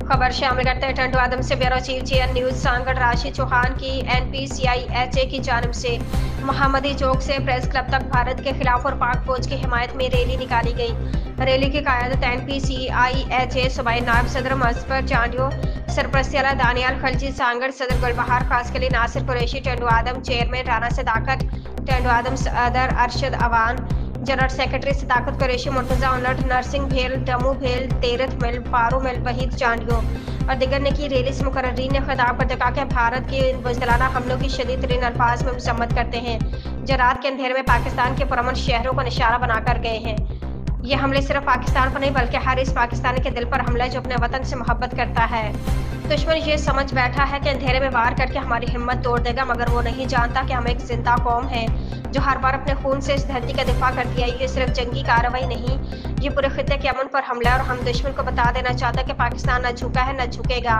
खबर शामिल करते हैं टंडू आदम से। Bureau chief GN news Sanghar Rashi Chauhan की NPCIHA की जानिब से मोहम्मदी चौक से प्रेस क्लब तक भारत के खिलाफ और पाक फौज की हिमायत में रैली निकाली गई। रैली की क़यादत NPCIHA सूबाई नायब सदर मुज़फ़्फ़र चांडियो, सरपरस्ती आला दानियाल खलजी सांगड़, सदर गुलबहार खासकली, नासिर कुरैशी टंडू आदम, चेयरमैन राना सदाकत टंडू आदम, सदर अरशद अवान, जनरल सेक्रेटरी सदाकत कुरैशी, मुर्तज़ा उलट, नरसिंह भेल, दमू भेल, तेरथ मिल, पारू मिल, वहीद चांडियो और दिगर ने की। रैली से मुकर्रीन ने खिताब करते कहा कि भारत के बुज़दिलाना हमलों की शदीद तरीन अल्फाज में मज़म्मत करते हैं जो रात के अंधेरे में पाकिस्तान के पुरअमन शहरों को निशाना बनाकर गए हैं। ये हमले सिर्फ पाकिस्तान पर नहीं बल्कि हर इस पाकिस्तानी के दिल पर हमला है जो अपने वतन से मोहब्बत करता है। दुश्मन ये समझ बैठा है कि अंधेरे में वार करके हमारी हिम्मत तोड़ देगा, मगर वो नहीं जानता कि हम एक जिंदा कौम है जो हर बार अपने खून से इस धरती का दिफा करती है। ये सिर्फ जंगी कार्रवाई नहीं, ये पूरे खित्ते के अमन पर हमला है और हम दुश्मन को बता देना चाहते हैं कि पाकिस्तान न झुका है न झुकेगा।